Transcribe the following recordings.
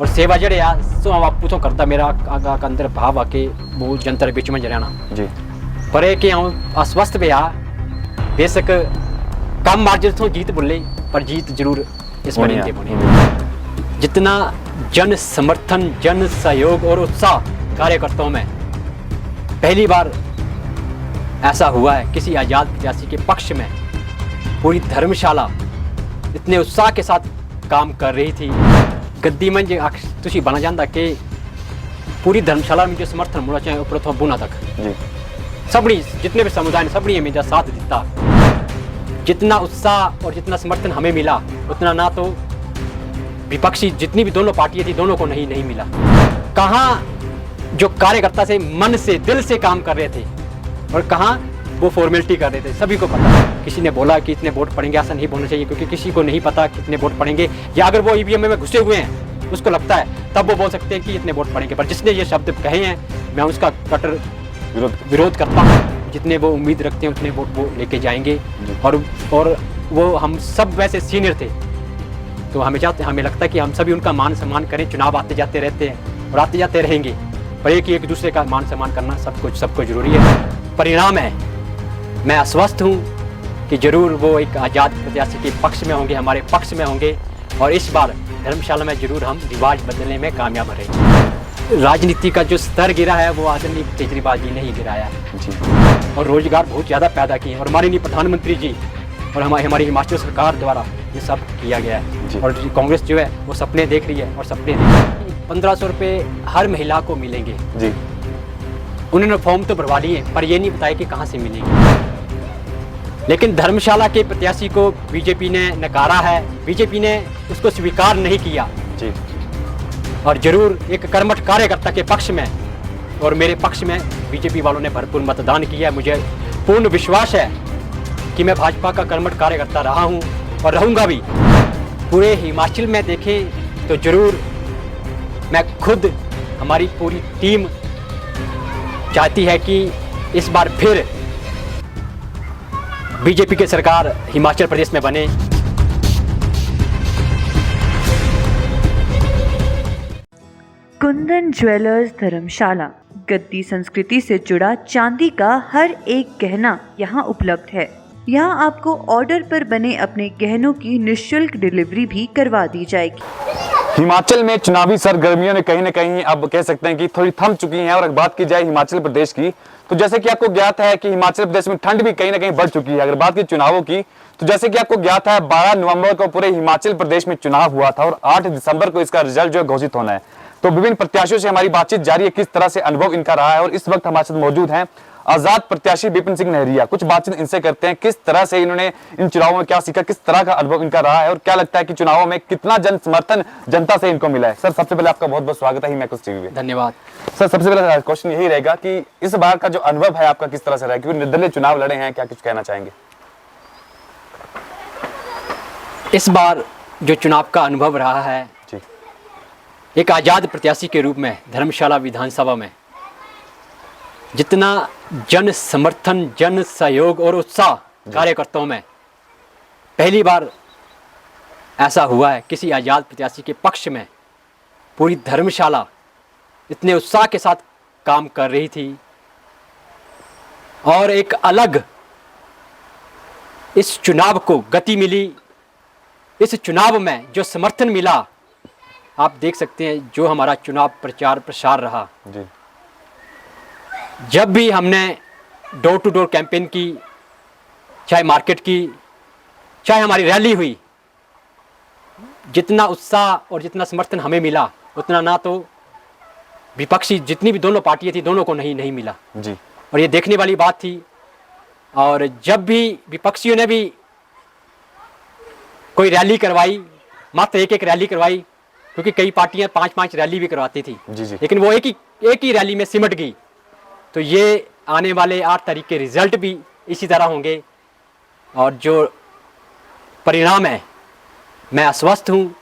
और सेवा जड़े आ सो हम आपू तो करता मेरा आगा के अंदर भाव आके वो जनता बीच में जराना जी पर है कि हम अस्वस्थ भी आ बेशक कम मार्जिन तो जीत बोले पर जीत जरूर इस बार इनके बने। जितना जन समर्थन जन सहयोग और उत्साह कार्यकर्ताओं में पहली बार ऐसा हुआ है किसी आज़ाद प्रत्याशी के पक्ष में। पूरी धर्मशाला इतने उत्साह के साथ काम कर रही थी। गद्दी में जो तुसी बना जाता कि पूरी धर्मशाला में जो समर्थन होना चाहिए ऊपर तो बुना तक जी सबनी जितने भी समुदाय ने सबनी हमें साथ दिता। जितना उत्साह और जितना समर्थन हमें मिला उतना ना तो विपक्षी जितनी भी दोनों पार्टियां थी दोनों को नहीं मिला। कहाँ जो कार्यकर्ता से मन से दिल से काम कर रहे थे और कहाँ वो फॉर्मेलिटी कर रहे थे। सभी को पता किसी ने बोला कि इतने वोट पड़ेंगे, ऐसा नहीं बोलना चाहिए क्योंकि किसी को नहीं पता कितने वोट पड़ेंगे, या अगर वो ईवीएम में घुसे हुए हैं उसको लगता है तब वो बोल सकते हैं कि इतने वोट पड़ेंगे। पर जिसने ये शब्द कहे हैं मैं उसका कट्टर विरोध करता हूँ। जितने वो उम्मीद रखते हैं उतने वोट वो लेके जाएंगे और वो हम सब वैसे सीनियर थे तो हमें लगता है कि हम सभी उनका मान सम्मान करें। चुनाव आते जाते रहते हैं और आते जाते रहेंगे पर एक दूसरे का मान सम्मान करना सबको जरूरी है। परिणाम है मैं आश्वस्त हूँ कि जरूर वो एक आज़ाद प्रत्याशी के पक्ष में होंगे, हमारे पक्ष में होंगे और इस बार धर्मशाला में जरूर हम रिवाज बदलने में कामयाब रहेंगे। राजनीति का जो स्तर गिरा है वो आदरणीय केजरीवाल जी ने ही गिराया जी और रोजगार बहुत ज़्यादा पैदा किए और माननीय प्रधानमंत्री जी और हमारी हिमाचल सरकार द्वारा ये सब किया गया है। और कांग्रेस जो है वो सपने देख रही है और सपने 1500 रुपये हर महिला को मिलेंगे जी। उन्होंने फॉर्म तो भरवा लिए पर ये नहीं बताया कि कहाँ से मिलेंगे। लेकिन धर्मशाला के प्रत्याशी को बीजेपी ने नकारा है, बीजेपी ने उसको स्वीकार नहीं किया जी। और जरूर एक कर्मठ कार्यकर्ता के पक्ष में और मेरे पक्ष में बीजेपी वालों ने भरपूर मतदान किया। मुझे पूर्ण विश्वास है कि मैं भाजपा का कर्मठ कार्यकर्ता रहा हूं और रहूंगा भी। पूरे हिमाचल में देखें तो जरूर मैं खुद हमारी पूरी टीम चाहती है कि इस बार फिर बीजेपी की सरकार हिमाचल प्रदेश में बने। कुंदन ज्वेलर्स धर्मशाला गद्दी संस्कृति से जुड़ा चांदी का हर एक गहना यहाँ उपलब्ध है। यहाँ आपको ऑर्डर पर बने अपने गहनों की निःशुल्क डिलीवरी भी करवा दी जाएगी। हिमाचल में चुनावी सरगर्मियों ने कहीं न कहीं अब कह सकते हैं कि थोड़ी थम चुकी हैं। और अगर बात की जाए हिमाचल प्रदेश की तो जैसे कि आपको ज्ञात है कि हिमाचल प्रदेश में ठंड भी कहीं न कहीं बढ़ चुकी है। अगर बात की चुनावों की तो जैसे कि आपको ज्ञात है 12 नवंबर को पूरे हिमाचल प्रदेश में चुनाव हुआ था और 8 दिसंबर को इसका रिजल्ट जो घोषित होना है। तो विभिन्न प्रत्याशियों से हमारी बातचीत जारी है, किस तरह से अनुभव इनका रहा है। और इस वक्त हमारे साथ मौजूद हैं आजाद प्रत्याशी विपिन सिंह नहरिया। कुछ बातचीत इनसे करते हैं, किस तरह से इन्होंने इन चुनावों में क्या सीखा, किस तरह का अनुभव इनका रहा है और क्या लगता है कि चुनावों में कितना जन समर्थन जनता से इनको मिला है। सर सबसे पहले आपका बहुत बहुत स्वागत है हिमैक्स टीवी में। धन्यवाद सर। सबसे पहले क्वेश्चन यही रहेगा कि इस बार का जो अनुभव है आपका किस तरह से रहा, क्योंकि निर्दलीय चुनाव लड़े हैं, क्या कुछ कहना चाहेंगे? इस बार जो चुनाव का अनुभव रहा है जी। एक आज़ाद प्रत्याशी के रूप में धर्मशाला विधानसभा में जितना जन समर्थन जन सहयोग और उत्साह कार्यकर्ताओं में पहली बार ऐसा हुआ है किसी आज़ाद प्रत्याशी के पक्ष में। पूरी धर्मशाला इतने उत्साह के साथ काम कर रही थी और एक अलग इस चुनाव को गति मिली। इस चुनाव में जो समर्थन मिला आप देख सकते हैं, जो हमारा चुनाव प्रचार प्रसार रहा जी। जब भी हमने डोर टू डोर कैंपेन की, चाहे मार्केट की, चाहे हमारी रैली हुई, जितना उत्साह और जितना समर्थन हमें मिला उतना ना तो विपक्षी जितनी भी दोनों पार्टियां थी दोनों को नहीं मिला जी। और ये देखने वाली बात थी। और जब भी विपक्षियों ने भी कोई रैली करवाई, मात्र एक रैली करवाई, क्योंकि कई पार्टियां 5-5 रैली भी करवाती थी जी। लेकिन वो एक ही रैली में सिमट गई। तो ये आने वाले 8 तारीख के रिजल्ट भी इसी तरह होंगे और जो परिणाम है मैं आश्वस्त हूँ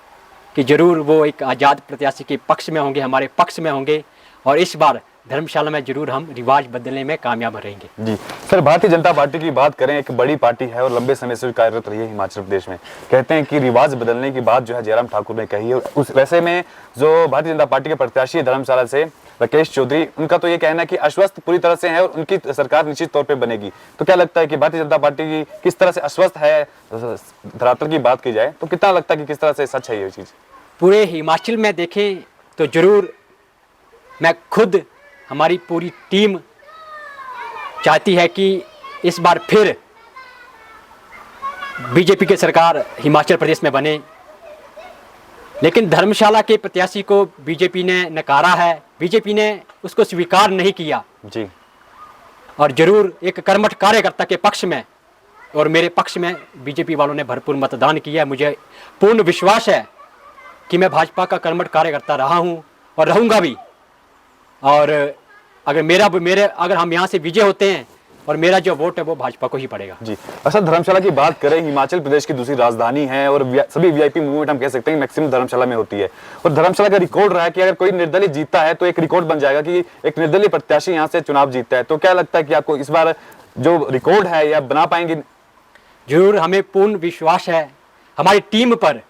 कि जरूर वो एक आज़ाद प्रत्याशी के पक्ष में होंगे, हमारे पक्ष में होंगे और इस बार धर्मशाला में जरूर हम रिवाज बदलने में कामयाब रहेंगे। जी सर, भारतीय जनता पार्टी की बात करें, एक बड़ी पार्टी है और लंबे समय से कार्यरत रही है हिमाचल प्रदेश में। कहते हैं कि रिवाज बदलने की बात जो है जयराम ठाकुर ने कही है। उस वैसे में जो भारतीय जनता पार्टी के प्रत्याशी है धर्मशाला से राकेश चौधरी, उनका तो ये कहना है कि आश्वस्त पूरी तरह से है और उनकी सरकार निश्चित तौर पे बनेगी। तो क्या लगता है कि भारतीय जनता पार्टी की किस तरह से आश्वस्त है? धरातल की बात की जाए तो कितना लगता है कि किस तरह से सच है ये चीज़? पूरे हिमाचल में देखें तो जरूर मैं खुद, हमारी पूरी टीम चाहती है कि इस बार फिर बीजेपी की सरकार हिमाचल प्रदेश में बने। लेकिन धर्मशाला के प्रत्याशी को बीजेपी ने नकारा है, बीजेपी ने उसको स्वीकार नहीं किया जी। और जरूर एक कर्मठ कार्यकर्ता के पक्ष में और मेरे पक्ष में बीजेपी वालों ने भरपूर मतदान किया है। मुझे पूर्ण विश्वास है कि मैं भाजपा का कर्मठ कार्यकर्ता रहा हूं और रहूंगा भी। और अगर हम यहाँ से विजय होते हैं और मेरा जो वोट है वो भाजपा को ही पड़ेगा। जी। अच्छा, धर्मशाला की बात करें, हिमाचल प्रदेश की दूसरी राजधानी है और सभी वीआईपी मूवमेंट हम कह सकते हैं मैक्सिमम धर्मशाला में होती है। और धर्मशाला का रिकॉर्ड रहा है कि अगर कोई निर्दलीय जीतता है तो एक रिकॉर्ड बन जाएगा कि एक निर्दलीय प्रत्याशी यहाँ से चुनाव जीतता है। तो क्या लगता है कि आपको इस बार जो रिकॉर्ड है या बना पाएंगे? जरूर, हमें पूर्ण विश्वास है, हमारी टीम पर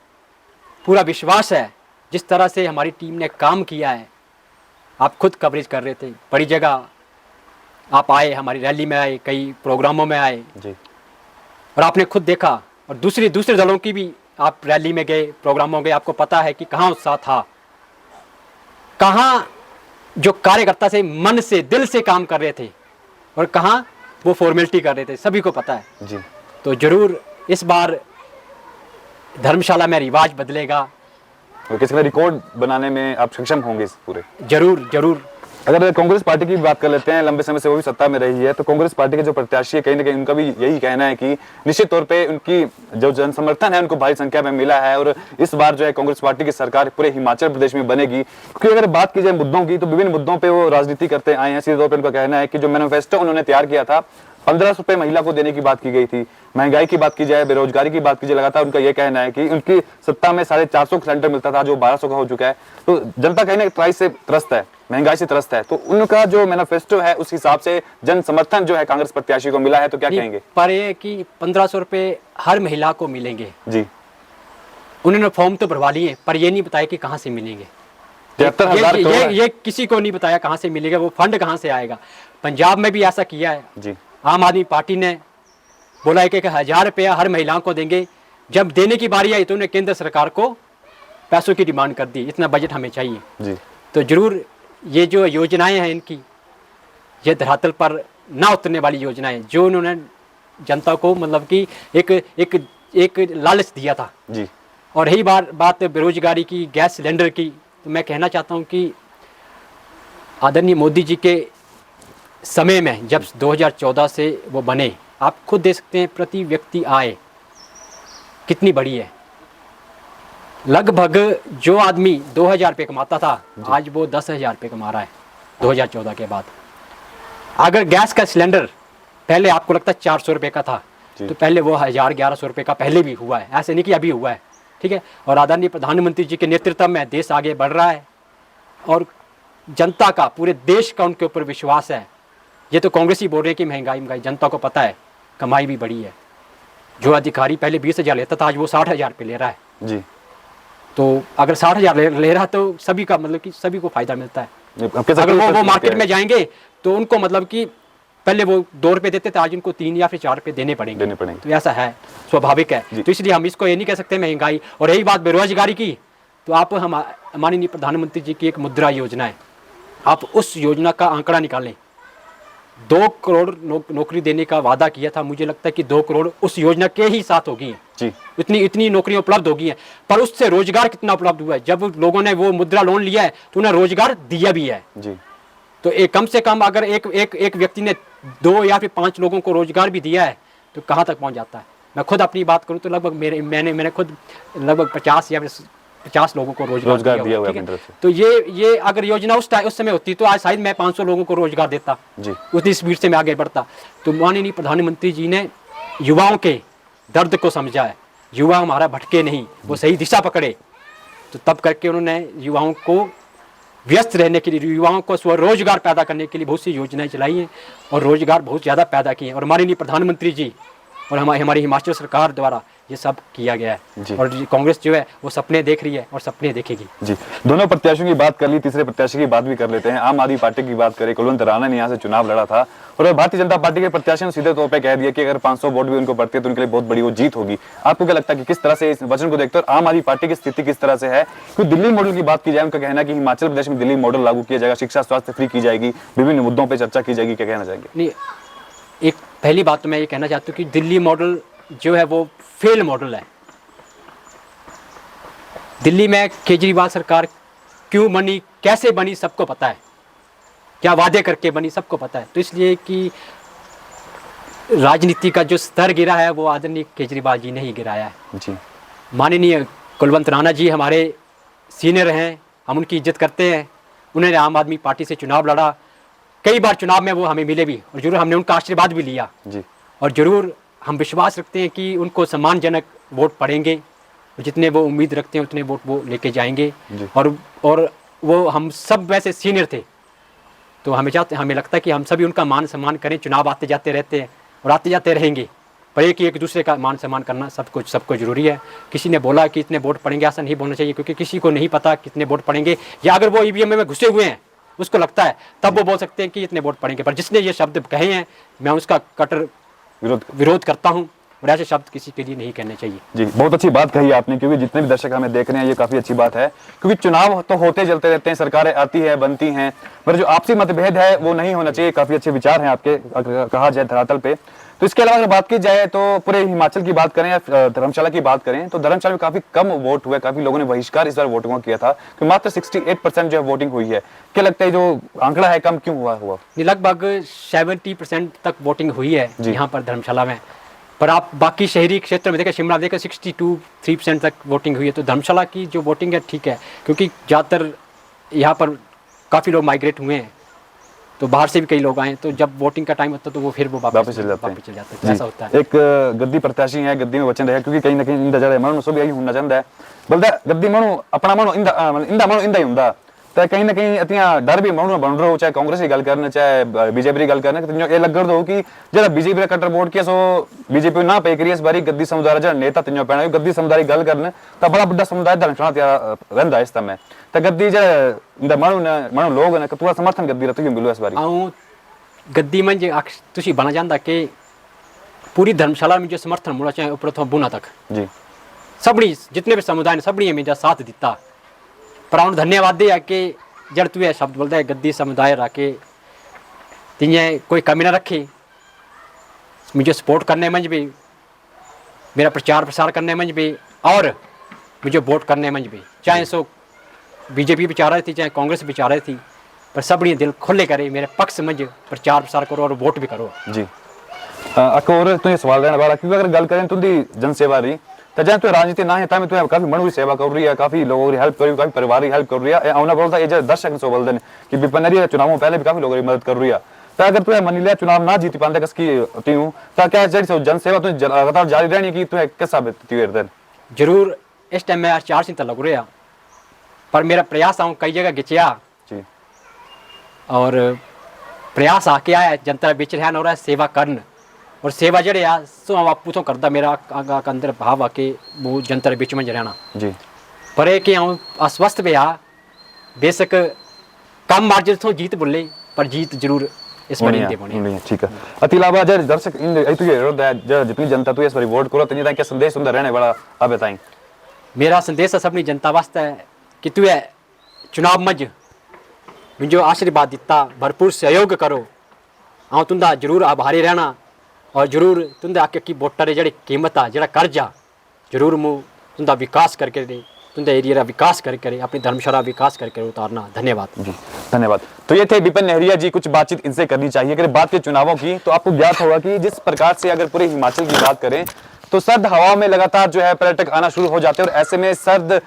पूरा विश्वास है। जिस तरह से हमारी टीम ने काम किया है, आप खुद कवरेज कर रहे थे, बड़ी जगह आप आए, हमारी रैली में आए, कई प्रोग्रामों में आए जी। और आपने खुद देखा। और दूसरे दलों की भी आप रैली में गए, प्रोग्रामों में गए, आपको पता है कि कहाँ उत्साह था, कहाँ जो कार्यकर्ता से मन से दिल से काम कर रहे थे और कहाँ वो फॉर्मेलिटी कर रहे थे, सभी को पता है जी। तो जरूर इस बार धर्मशाला में रिवाज बदलेगा और किसी रिकॉर्ड बनाने में आप सक्षम होंगे इस पूरे? जरूर जरूर। अगर कांग्रेस पार्टी की बात कर लेते हैं, लंबे समय से वो भी सत्ता में रही है, तो कांग्रेस पार्टी के जो प्रत्याशी है कहीं ना कहीं उनका भी यही कहना है कि निश्चित तौर पे उनकी जो जन समर्थन है उनको भारी संख्या में मिला है और इस बार जो है कांग्रेस पार्टी की सरकार पूरे हिमाचल प्रदेश में बनेगी। क्योंकि अगर बात की जाए मुद्दों की तो विभिन्न मुद्दों पर वो राजनीति करते आए हैं। सीधे तौर पर उनका कहना है कि जो मैनिफेस्टो उन्होंने तैयार किया था, 1500 रुपए महिला को देने की बात की गई थी। महंगाई की बात की जाए, बेरोजगारी की बात की जाए, लगातार उनका यह कहना है कि उनकी सत्ता में 450 सिलेंडर मिलता था जो 1200 का हो चुका है। तो जनता कहीं ना प्राइस से त्रस्त है, महंगाई से त्रस्त है। तो उनका जो मैनिफेस्टो है उस हिसाब से जन समर्थन जो है कांग्रेस प्रत्याशी को मिला है, तो क्या कहेंगे? पर ये कि 1500 रुपए हर महिला को मिलेंगे जी। उन्होंने फॉर्म तो भरवा लिए पर ये नहीं बताया कि कहाँ से मिलेंगे। 73,000 ये किसी को नहीं बताया कहाँ से मिलेगा, वो फंड कहाँ से आएगा। पंजाब में भी ऐसा किया है जी। आम आदमी पार्टी ने बोला है कि 1000 रुपया हर महिलाओं को देंगे। जब देने की बारी आई तो उन्होंने केंद्र सरकार को पैसों की डिमांड कर दी, इतना बजट हमें चाहिए जी। तो जरूर ये जो योजनाएं हैं इनकी, ये धरातल पर ना उतरने वाली योजनाएं जो उन्होंने जनता को मतलब कि एक लालच दिया था जी। और रही बात बेरोजगारी की, गैस सिलेंडर की, तो मैं कहना चाहता हूँ कि आदरणीय मोदी जी के समय में जब 2014 से वो बने, आप खुद देख सकते हैं प्रति व्यक्ति आय कितनी बड़ी है। लगभग जो आदमी 2000 रुपये कमाता था आज वो 10,000 रुपये कमा रहा है 2014 के बाद। अगर गैस का सिलेंडर पहले आपको लगता है 400 रुपये का था तो पहले वो 1100 रुपये का पहले भी हुआ है, ऐसे नहीं कि अभी हुआ है, ठीक है। और आदरणीय प्रधानमंत्री जी के नेतृत्व में देश आगे बढ़ रहा है और जनता का, पूरे देश का उनके ऊपर विश्वास है। ये तो कांग्रेस ही बोल रहे हैं कि महंगाई, जनता को पता है कमाई भी बढ़ी है। जो अधिकारी पहले 20,000 लेता था आज वो 60,000 रुपये ले रहा है जी। तो अगर 60,000 ले रहा है तो सभी का मतलब कि सभी को फायदा मिलता है। अगर वो मार्केट में जाएंगे तो उनको मतलब कि पहले वो 2 रुपये देते थे, आज उनको 3 या फिर 4 रुपये देने पड़ेंगे। तो ऐसा है, स्वाभाविक है। तो इसलिए हम इसको ये नहीं कह सकते महंगाई। और यही बात बेरोजगारी की, तो आप माननीय प्रधानमंत्री जी की एक मुद्रा योजना है, आप उस योजना का आंकड़ा निकालें। 2 करोड़ नौकरी देने का वादा किया था, मुझे लगता है कि 2 करोड़ उस योजना के ही साथ होगी हैं। इतनी नौकरियां उपलब्ध होगी हैं, पर उससे रोजगार कितना उपलब्ध हुआ है? जब लोगों ने वो मुद्रा लोन लिया है तो उन्हें रोजगार दिया भी है जी। तो कम से कम अगर एक व्यक्ति ने 2 या फिर 5 लोगों को रोजगार भी दिया है तो कहाँ तक पहुँच जाता है। मैं खुद अपनी बात करूँ तो लगभग मैंने खुद लगभग 50 या 50 लोगों को रोजगार दिया हुआ है। तो ये अगर योजना उस समय होती तो आज शायद मैं 500 लोगों को रोजगार देता जी। उतनी स्पीड से मैं आगे बढ़ता। तो माननीय प्रधानमंत्री जी ने युवाओं के दर्द को समझा है, युवा हमारा भटके नहीं, वो सही दिशा पकड़े, तो तब करके उन्होंने युवाओं को व्यस्त रहने के लिए, युवाओं को स्वरोजगार पैदा करने के लिए बहुत सी योजनाएं चलाई हैं और रोजगार बहुत ज़्यादा पैदा किए हैं। और माननीय प्रधानमंत्री जी और हमारी हिमाचल सरकार द्वारा ये सब किया गया है। और कांग्रेस जो है वो सपने देख रही है और सपने देखेगी। जी, दोनों प्रत्याशियों की बात कर ली, तीसरे प्रत्याशी की बात भी कर लेते हैं। आम आदमी पार्टी की बात करें, कुलवंत राणा ने यहाँ से चुनाव लड़ा था और भारतीय जनता पार्टी के प्रत्याशी ने सीधे तौर पर कह दिया कि अगर 500 वोट भी उनको पड़ते तो उनके लिए बहुत बड़ी वो जीत होगी। आपको क्या लगता है कि किस तरह से इस वचन को देखते हो, आम आदमी पार्टी की स्थिति किस तरह से है? क्योंकि दिल्ली मॉडल की बात की जाए, उनका कहना है कि हिमाचल प्रदेश में दिल्ली मॉडल लागू किया जाएगा, शिक्षा स्वास्थ्य फ्री की जाएगी, विभिन्न मुद्दों पर चर्चा की जाएगी, क्या कहना चाहेंगे? नहीं, एक पहली बात तो मैं ये कहना चाहता हूँ कि दिल्ली मॉडल जो है वो फेल मॉडल है। दिल्ली में केजरीवाल सरकार क्यों बनी, कैसे बनी, सबको पता है। क्या वादे करके बनी, सबको पता है। तो इसलिए कि राजनीति का जो स्तर गिरा है वो आदरणीय केजरीवाल जी ने ही गिराया है। जी, माननीय कुलवंत राणा जी हमारे सीनियर हैं, हम उनकी इज्जत करते हैं। उन्होंने आम आदमी पार्टी से चुनाव लड़ा, कई बार चुनाव में वो हमें मिले भी और जरूर हमने उनका आशीर्वाद भी लिया। जी, और ज़रूर हम विश्वास रखते हैं कि उनको सम्मानजनक वोट पड़ेंगे, जितने वो उम्मीद रखते हैं उतने वोट वो लेके जाएंगे। और वो हम सब वैसे सीनियर थे, तो हमें लगता है कि हम सभी उनका मान सम्मान करें। चुनाव आते जाते रहते हैं और आते जाते रहेंगे, पर एक दूसरे का मान सम्मान करना सबको जरूरी है। किसी ने बोला कि इतने वोट पड़ेंगे, ऐसा नहीं बोलना चाहिए, क्योंकि किसी को नहीं पता कितने वोट पड़ेंगे, या अगर वो ईवीएम में घुसे हुए हैं उसको लगता है तब वो बोल सकते हैं कि इतने वोट पड़ेंगे। पर जिसने ये शब्द कहे हैं मैं उसका कट्टर विरोध करता हूँ और ऐसे शब्द किसी के लिए नहीं कहने चाहिए। जी, बहुत अच्छी बात कही आपने, क्योंकि जितने भी दर्शक हमें देख रहे हैं ये काफी अच्छी बात है, क्योंकि चुनाव तो होते चलते रहते हैं, सरकारें आती है बनती हैं, पर जो आपसी मतभेद है वो नहीं होना चाहिए। काफी अच्छे विचार हैं आपके, कहा जाए धरातल पे। तो इसके अलावा अगर बात की जाए तो पूरे हिमाचल की बात करें या धर्मशाला की बात करें, तो धर्मशाला में काफी कम वोट हुए, काफी लोगों ने बहिष्कार इस बार वोटिंग किया था, कि मात्र 68% जो है वोटिंग हुई है। क्या लगता है जो आंकड़ा है कम क्यों हुआ? लगभग 70% तक वोटिंग हुई है यहाँ पर धर्मशाला में। पर आप बाकी शहरी क्षेत्र में देखें, शिमला देखें 62-63% तक वोटिंग हुई है। तो धर्मशाला की जो वोटिंग है ठीक है, क्योंकि ज़्यादातर यहाँ पर काफ़ी लोग माइग्रेट हुए हैं, तो बाहर से भी कई लोग आए, तो जब वोटिंग का टाइम होता है तो वो फिर वो वापस चल जाते हैं। ऐसा होता है। एक गद्दी प्रत्याशी है, गद्दी में वचन रहे, क्योंकि कहीं ना कहीं इंदा जड़े मनु सो भी यही होना चाहता है, बोलता गद्दी मनु अपना मनु इंदा मनु इंदा ही हुंदा। तो कहीं ना कहीं इतना डर भी मनु बन रहा हो, चाहे कांग्रेस की गल करना चाहे बीजेपी की गल करना, ये लग दो कि जरा बीजेपी का कट्टर वोट किया सो बीजेपी ना पे करिए इस बारी गद्दी समुदाय जो नेता तिनो पैना गद्दी समुदाय की गल करना, तो बड़ा बड़ा समुदाय धर्मशाला रहा इस समय, तो गद्दी जो मनु लोग ने पूरा समर्थन गद्दी रहती मिलो इस बारी। आऊँ गद्दी में तुसी बना जाता कि पूरी धर्मशाला में जो समर्थन मुड़ा चाहे ऊपर तो बुना तक जी सबनी जितने भी समुदाय ने सबनी में जो साथ दिता, पर उन्हें धन्यवाद दिया कि जड़ तू शब्द बोलता है गद्दी समुदाय रखे तिने कोई कमी ना रखी, मुझे सपोर्ट करने में भी, मेरा प्रचार प्रसार करने में भी और मुझे वोट करने में भी, चाहे सो बीजेपी भी चाह रही थी चाहे कांग्रेस भी चाह रही थी, पर सबनी दिल खोले करे मेरे पक्ष में प्रचार प्रसार करो और वोट भी करो। जी और तुझे सवाल रहने वाला, क्योंकि अगर गल करें तुंदी जनसेवा रही तो जहाँ तू राजनीति ना है तमें तू काफी मनु की सेवा कर रही है, काफी लोगों की हेल्प कर रही है, काफी परिवार की हेल्प कर रही है। आना बोलता है दर्शक सो बोलते हैं कि विपन्न चुनावों पहले भी काफी लोगों की मदद कर रही है, तो अगर तुझे मन लिया चुनाव ना जीती पाते कसकी हूँ तो क्या जैसे जनसेवा तुझे लगातार जारी रहनी कि तुझे किस साबित? जरूर इस टाइम में आचार संहिता लग रहा, पर मेरा प्रयास आऊँ कई जगह गिचिया और प्रयास आके आया जनता बिच रहा और सेवा करन, और सेवा जड़े आ सो आपू तो करता मेरा अंदर भाव आके वो जनता बिच में रहना जी, पर एक अस्वस्थ भी आ बेशक कम मार्जिन तो जीत बोले पर जीत जरूर इस बनी। ठीक है। अति अलावा जब दर्शक जितनी जनता तू इस बार वोट करो तो क्या संदेश सुंदर रहने वाला आप बताएं? मेरा संदेश है सबनी जनता वास्ते है कि तू है चुनाव मज मुझे आशीर्वाद दिता, भरपूर सहयोग करो, आऊँ तुंदा जरूर आभारी रहना और जरूर तुंदे आके की वोटर जड़ी कीमत आ जड़ा कर्जा जरूर मु तुंदा विकास करके दे, तुंदे एरिया विकास करके अपनी धर्मशाला विकास करके उतारना। धन्यवाद जी, धन्यवाद। तो ये थे विपिन नहरिया जी, कुछ बातचीत इनसे करनी चाहिए। अगर बात की चुनावों की तो आपको ज्ञात होगा कि जिस प्रकार से अगर पूरे हिमाचल की बात करें तो सर्द हवाओं में लगातार जो है पर्यटक आना शुरू हो जाते हैं, और ऐसे में सर्द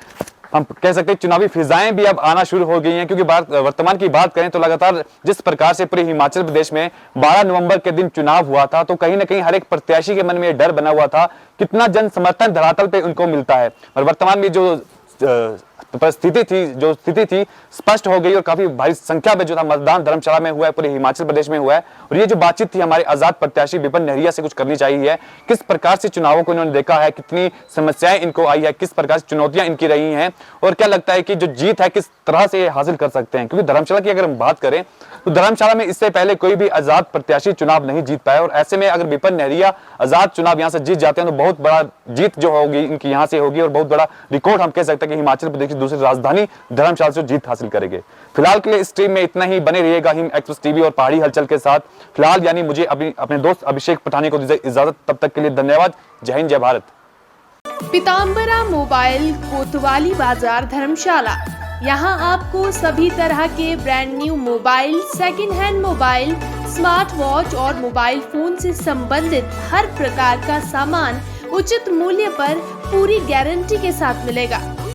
हम कह सकते हैं चुनावी फिजाएं भी अब आना शुरू हो गई हैं, क्योंकि वर्तमान की बात करें तो लगातार जिस प्रकार से पूरे हिमाचल प्रदेश में 12 नवंबर के दिन चुनाव हुआ था, तो कहीं ना कहीं हर एक प्रत्याशी के मन में डर बना हुआ था कितना जन समर्थन धरातल पे उनको मिलता है। और वर्तमान में जो परिस्थिति थी, जो स्थिति थी, स्पष्ट हो गई और काफी भारी संख्या में जो था मतदान धर्मशाला में हुआ है, पूरे हिमाचल प्रदेश में हुआ है। और ये जो बातचीत थी हमारे आजाद प्रत्याशी विपिन नहरिया से कुछ करनी चाहिए है, किस प्रकार से चुनावों को इन्होंने देखा है, कितनी समस्याएं इनको आई है, किस प्रकार से चुनौतियां इनकी रही हैं, और क्या लगता है कि जो जीत है किस तरह से ये हासिल कर सकते हैं। क्योंकि धर्मशाला की अगर हम बात करें तो धर्मशाला में इससे पहले कोई भी आजाद प्रत्याशी चुनाव नहीं जीत पाया, और ऐसे में अगर विपिन नहरिया आजाद चुनाव यहां से जीत जाते हैं तो बहुत बड़ा जीत जो होगी इनकी यहां से होगी, और बहुत बड़ा रिकॉर्ड हम कह सकते हैं कि हिमाचल प्रदेश की दूसरी राजधानी धर्मशाला से जीत हासिल करेंगे। फिलहाल के लिए इस स्ट्रीम में इतना ही, बने रहिएगा हिम एक्सप्रेस टीवी और पहाड़ी हलचल के साथ। फिलहाल यानी मुझे अपने दोस्त अभिषेक पठानी को दीजिए इजाजत, तब तक के लिए धन्यवाद। जय हिंद, जय भारत। पीताम्बरा मोबाइल, कोतवाली बाजार, धर्मशाला। यहाँ आपको सभी तरह के brand new mobile, second hand mobile, smart watch और मोबाइल फोन से संबंधित हर प्रकार का सामान उचित मूल्य पर पूरी गारंटी के साथ मिलेगा।